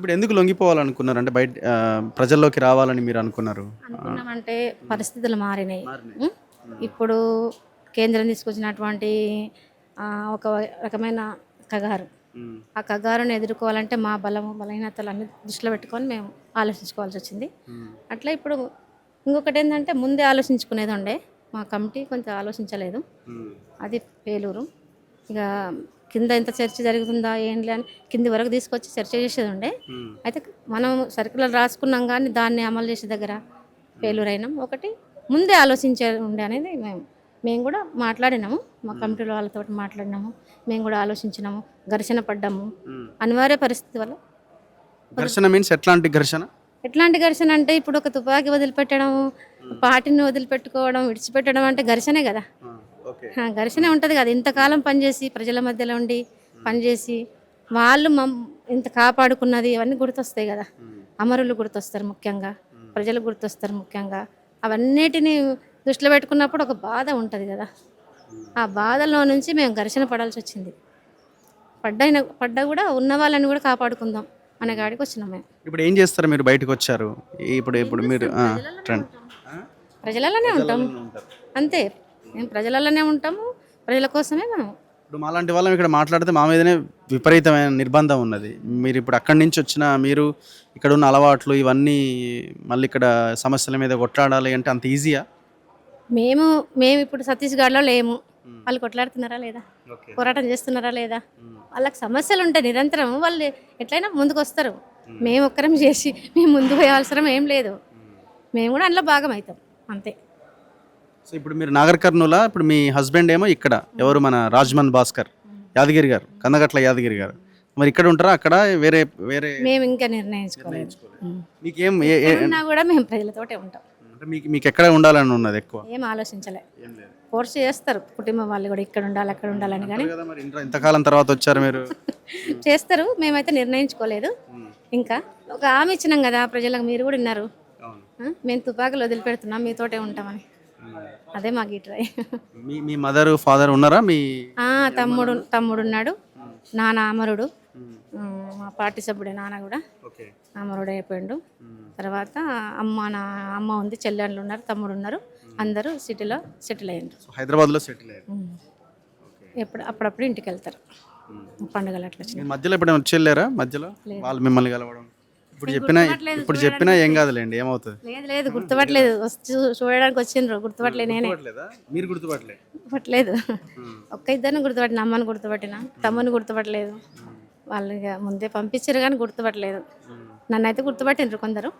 ఇప్పుడు ఎందుకు లొంగిపోవాలనుకున్నారు? అంటే బయట ప్రజల్లోకి రావాలని మీరు అనుకున్నారు? అనుకున్నామంటే పరిస్థితులు మారినాయి. మారినాయి. ఉం? ఇప్పుడు కేంద్రం తీసుకొచ్చినటువంటి ఒక రకమైన కగారు. హ్మ్. ఆ కగారుని ఎదుర్కోవాలంటే మా బలము బలహీనతలు అన్ని దృష్టిలో పెట్టుకొని మేము ఆలోచించుకోవాల్సి వచ్చింది. హ్మ్. అట్లా ఇప్పుడు ఇంకొకటి ఏంటంటే ముందే ఆలోచించుకునేది ఉండే మా కమిటీ కొంచెం ఆలోచించలేదు. హ్మ్. అది పేలూరు. ఇక కింద ఎంత చర్చ జరుగుతుందా ఏంటి అని కింది వరకు తీసుకొచ్చి చర్చ చేసేది ఉండే. హ్మ్. అయితే మనం సర్కులర్ రాసుకున్నాం కానీ దాన్ని అమలు చేసే దగ్గర ఫెయిల్యూర్ అయినాం. ఒకటి ముందే ఆలోచించే ఉండే అనేది మేము కూడా మాట్లాడినాము. మా కమిటీలో వాళ్ళతో మాట్లాడినాము. మేము కూడా ఆలోచించినాము. ఘర్షణ పడ్డాము. హ్మ్. అనివార్య పరిస్థితి వల్ల. ఘర్షణ మీన్స్ ఎట్లాంటి ఘర్షణ? ఎట్లాంటి ఘర్షణ అంటే ఇప్పుడు ఒక తుపాకీ వదిలిపెట్టడం, పార్టీని వదిలిపెట్టుకోవడం, విడిచిపెట్టడం అంటే ఘర్షణే కదా. ఆ! ఓకే. ఘర్షణ ఉంటుంది కదా. ఇంతకాలం పనిచేసి ప్రజల మధ్యలో ఉండి పనిచేసి వాళ్ళు ఇంత కాపాడుకున్నది ఇవన్నీ గుర్తొస్తాయి కదా. అమరులు గుర్తొస్తారు ముఖ్యంగా, ప్రజలు గుర్తొస్తారు ముఖ్యంగా. అవన్నిటిని దృష్టిలో పెట్టుకున్నప్పుడు ఒక బాధ ఉంటుంది కదా. ఆ బాధలో నుంచి మేము ఘర్షణ పడాల్సి వచ్చింది. పడ్డా కూడా ఉన్న వాళ్ళని కూడా కాపాడుకుందాం అనే కాడికి వచ్చినాం మేము. ఇప్పుడు ఏం చేస్తారు మీరు బయటకొచ్చారు? ఇప్పుడు ఇప్పుడు మీరు ట్రెండ్ ప్రజలలోనే ఉంటాం అంతే. మేము ప్రజలలోనే ఉంటాము. ప్రజల కోసమే మనం. ఇప్పుడు మాలాంటి వాళ్ళం ఇక్కడ మాట్లాడితే మా మీదనే విపరీతమైన నిర్బంధం ఉన్నది. మీరు ఇప్పుడు అక్కడి నుంచి వచ్చిన మీరు ఇక్కడ ఉన్న అలవాట్లు ఇవన్నీ మళ్ళీ ఇక్కడ సమస్యల మీద కొట్లాడాలి అంటే అంత ఈజీయా? మేము మేము ఇప్పుడు ఛత్తీస్గఢ్లో లేము. వాళ్ళు కొట్లాడుతున్నారా లేదా, పోరాటం చేస్తున్నారా లేదా, వాళ్ళకి సమస్యలు ఉంటాయి నిరంతరం. వాళ్ళు ఎట్లయినా ముందుకు వస్తారు. మేము ఒక్కరం చేసి మేము ముందు పోయే అవసరం ఏం లేదు. మేము కూడా అందులో భాగం అవుతాం అంతే. సో ఇప్పుడు మీరు నాగర్ కర్నూలా? ఇప్పుడు మీ హస్బెండ్ ఏమో ఇక్కడ ఎవరు మన రాజ్మన్ భాస్కర్ యాదగిరి గారు, కందగట్ల యాదగిరి గారు. మరి ఇక్కడ ఉంటారా అక్కడ వేరే వేరే? మేము ఇంకా నిర్ణయించుకోలేదు. మీకేం ఉన్నా కూడా మేము ప్రజలతోటే ఉంటాం. అంటే మీకు మీకు ఎక్కడ ఉండాలని ఉన్నది ఎక్కువ? ఏం ఆలోచించలే. ఫోర్స్ చేస్తారు కుటుంబం వాళ్ళు కూడా ఇక్కడ ఉండాలి అక్కడ ఉండాలని, కానీ కదా మరి ఇంతకాలం తర్వాత వచ్చారు మీరు. చేస్తారు. మేమైతే నిర్ణయించుకోలేదు ఇంకా. ఒక హామీ ఇచ్చినాం కదా ప్రజలకు, మీరు కూడా విన్నారు. మేము తుపాకులు వదిలిపెడుతున్నాం, మీతోటే ఉంటామని. అదే మా గీట్రాయ్. మీ మదర్ ఫాదర్ ఉన్నారా? మీ తమ్ముడు ఉన్నాడు. నాన్న అమరుడు. మా పార్టీ సభ్యుడే నాన్న కూడా అమరుడు అయిపోయిండు. తర్వాత అమ్మ ఉంది, చెల్లెళ్ళు ఉన్నారు, తమ్ముడు ఉన్నారు. అందరూ సిటీలో సెటిల్ అయ్యారు. హైదరాబాద్లో సెటిల్ అయ్యారు. అప్పుడప్పుడు ఇంటికి వెళ్తారు పండుగలు అట్లా వచ్చినాయి. మధ్యలో ఎప్పుడైనా వచ్చి వెళ్ళారా? మధ్యలో వాళ్ళు మిమ్మల్ని కలవడం ఇప్పుడు చెప్పినా ఏం కాదులేండి, ఏమవుతుంది? లేదు గుర్తుపట్టలేదు. చూడడానికి వచ్చిండ్రు, గుర్తుపట్టలేదు. నేనే మీరు గుర్తుపట్టలేదు. ఒక్క ఇద్దరిని గుర్తుపట్టిన, అమ్మని గుర్తుపట్టిన, తమ్ముని గుర్తుపట్టలేదు. వాళ్ళు ఇక ముందే పంపించారు కానీ గుర్తుపట్టలేదు. నన్ను అయితే గుర్తుపట్టిండ్రు కొందరు.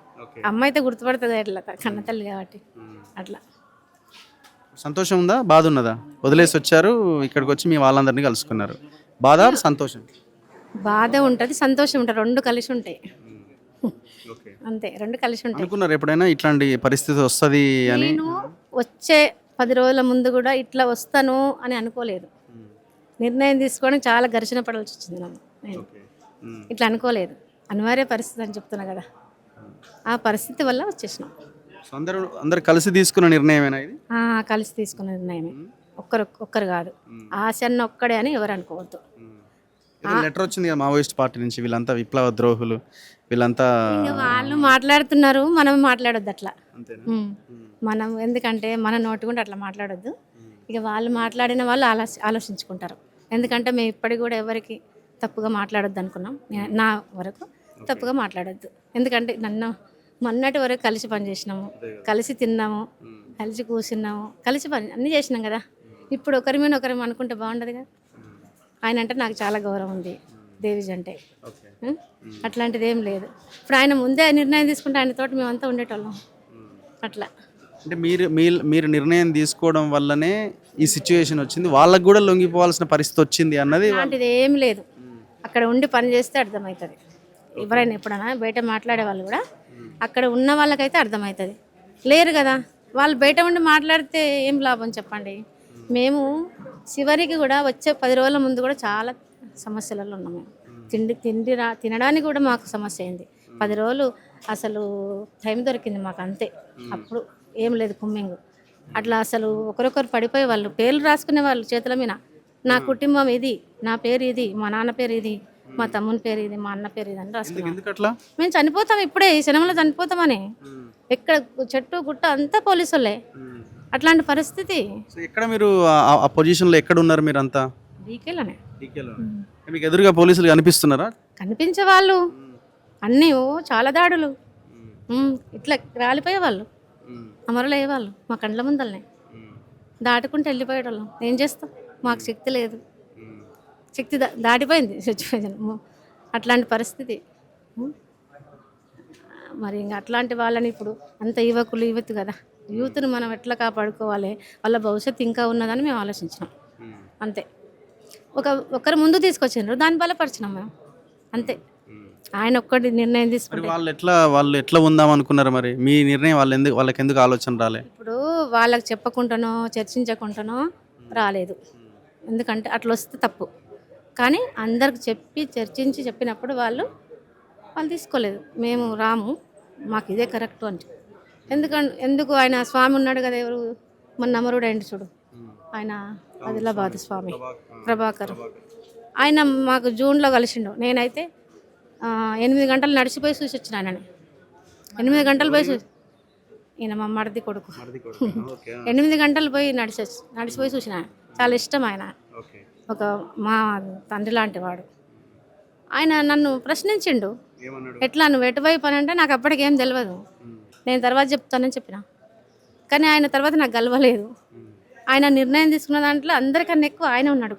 అమ్మ అయితే గుర్తుపడుతుంది అట్లా, కన్న తల్లి కాబట్టి. అట్లా సంతోషం ఉందా, బాధ ఉన్నదా? వదిలేసి వచ్చారు, ఇక్కడికి వచ్చి మీ వాళ్ళందరినీ కలుసుకున్నారు. బాధ సంతోషం? బాధ ఉంటుంది, సంతోషం ఉంటుంది, రెండు కలిసి ఉంటాయి అంతే. రెండు కలిసి ఉంటాయి. అనుకున్నారు ఎప్పుడైనా ఇట్లాంటి పరిస్థితి వస్తుంది అని? నేను వచ్చే 10 రోజుల ముందు కూడా ఇట్లా వస్తాను అని అనుకోలేదు. నిర్ణయం తీసుకొని చాలా ఘర్షణ పడాల్సి వచ్చింది నాకు. నేను ఇట్లా అనుకోలేదు. అనివార్య పరిస్థితి అని చెప్తున్నా కదా, ఆ పరిస్థితి వల్ల వచ్చేసినాం. అందరు కలిసి తీసుకున్న నిర్ణయమేనా ఇది? కలిసి తీసుకున్న నిర్ణయమే. ఒక్కరు కాదు. ఆశ అన్న ఒక్కడే అని ఎవరు అనుకోవద్దు. లెటర్ వచ్చింది కదా మావోయిస్ట్ పార్టీ నుంచి, వీళ్ళంతా విప్లవ ద్రోహులు, వీళ్ళంతా వాళ్ళు మాట్లాడుతున్నారు, మనం మాట్లాడొద్దు అట్లా. మనం ఎందుకంటే మన నోటి కూడా అట్లా మాట్లాడొద్దు. ఇక వాళ్ళు మాట్లాడిన వాళ్ళు ఆలోచించుకుంటారు. ఎందుకంటే మేము ఇప్పటికి కూడా ఎవరికి తప్పుగా మాట్లాడొద్దు అనుకున్నాం. నా వరకు తప్పుగా మాట్లాడొద్దు. ఎందుకంటే మొన్నటి వరకు కలిసి పని చేసినాము, కలిసి తిన్నాము, కలిసి కూర్చున్నాము, కలిసి పని అన్నీ చేసినాం కదా. ఇప్పుడు ఒకరి మీద ఒకరి అనుకుంటే బాగుండదు కదా. ఆయన అంటే నాకు చాలా గౌరవం ఉంది, దేవిజ్ అంటే. అట్లాంటిది ఏం లేదు. ఇప్పుడు ఆయన ముందే నిర్ణయం తీసుకుంటే ఆయనతోటి మేమంతా ఉండేటోళ్ళం అట్లా. అంటే మీరు నిర్ణయం తీసుకోవడం వల్లనే ఈ సిచ్యువేషన్ వచ్చింది, వాళ్ళకు కూడా లొంగిపోవాల్సిన పరిస్థితి వచ్చింది అన్నది. అలాంటిది ఏం లేదు. అక్కడ ఉండి పని చేస్తే అర్థమవుతుంది. ఎవరైనా ఎప్పుడైనా బయట మాట్లాడే వాళ్ళు కూడా అక్కడ ఉన్న వాళ్ళకైతే అర్థమవుతుంది. లేరు కదా, వాళ్ళు బయట ఉండి మాట్లాడితే ఏం లాభం చెప్పండి. మేము చివరికి కూడా వచ్చే 10 రోజుల ముందు కూడా చాలా సమస్యలలో ఉన్నాం. మేము తినడానికి కూడా మాకు సమస్య అయింది. 10 రోజులు అసలు టైం దొరికింది మాకు అంతే. అప్పుడు ఏం లేదు కుమ్మింగ్ అట్లా. అసలు ఒకరొకరు పడిపోయే వాళ్ళు, పేర్లు రాసుకునే వాళ్ళు చేతుల మీద. నా కుటుంబం ఇది, నా పేరు ఇది, మా నాన్న పేరు ఇది, మా తమ్ముని పేరు ఇది, మా అన్న పేరు ఇది అని రాసుకున్నాం. ఎందుకు అట్లా? మేము చనిపోతాం ఇప్పుడే, ఈ క్షణంలో చనిపోతామని. ఎక్కడ చెట్టు గుట్ట అంతా పోలీసు వాళ్ళే. అట్లాంటి పరిస్థితి. సో ఎక్కడ మీరు ఆ పొజిషన్లో ఎక్కడ ఉన్నారు మీరు అంతా? డీకేలోనే మీకు ఎదురుగా పోలీసులు కనిపిస్తున్నారా? కనిపించే వాళ్ళు అన్నీ చాలా దాడులు. ఇట్లా రాలిపోయేవాళ్ళు, అమరులయ్యేవాళ్ళు మా కండ్ల ముందలనే. దాటుకుంటూ వెళ్ళిపోయేవాళ్ళం. ఏం చేస్తాం, మాకు శక్తి లేదు, శక్తి దాటిపోయింది సిచ్యువేషన్. అట్లాంటి పరిస్థితి. మరి ఇంకా అట్లాంటి వాళ్ళని ఇప్పుడు అంత యువకులు యువతి కదా, యూత్ని మనం ఎట్లా కాపాడుకోవాలి, వాళ్ళ భవిష్యత్తు ఇంకా ఉన్నదని మేము ఆలోచించినాం అంతే. ఒకరు ముందు తీసుకొచ్చిండ్రు, దాన్ని బలపరిచినాం మేము అంతే. ఆయన ఒక్కటి నిర్ణయం తీసుకుంటే వాళ్ళు ఎట్లా ఉందాం అనుకున్నారు మరి? మీ నిర్ణయం వాళ్ళకి ఎందుకు ఆలోచన రాలే? ఇప్పుడు వాళ్ళకి చెప్పకుండానో చర్చించకుండానో రాలేదు. ఎందుకంటే అట్లా వస్తే తప్పు. కానీ అందరికి చెప్పి చర్చించి చెప్పినప్పుడు వాళ్ళు తీసుకోలేదు. మేము రాము, మాకు ఇదే కరెక్ట్ అంటే. ఎందుకు ఆయన స్వామి ఉన్నాడు కదా, ఎవరు మన అమరుడు అయింది చూడు, ఆయన ఆదిలాబాద్ స్వామి ప్రభాకర్. ఆయన మాకు జూన్లో కలిసిండు. నేనైతే 8 గంటలు నడిచిపోయి చూసి వచ్చిన ఆయనని. 8 గంటలు పోయి చూసి, ఈయన మా మరిది కొడుకు. 8 గంటలు పోయి నడిచిపోయి చూసిన. చాలా ఇష్టం ఆయన, ఒక మా తండ్రి లాంటి వాడు. ఆయన నన్ను ప్రశ్నించిండు, ఎట్లా నువ్వు ఎటువైపు అని అంటే నాకు అప్పటికేం తెలియదు, నేను తర్వాత చెప్తానని చెప్పిన. కానీ ఆయన తర్వాత నాకు గెలవలేదు. ఆయన నిర్ణయం తీసుకున్న దాంట్లో అందరికన్నా ఎక్కువ ఆయన ఉన్నాడు.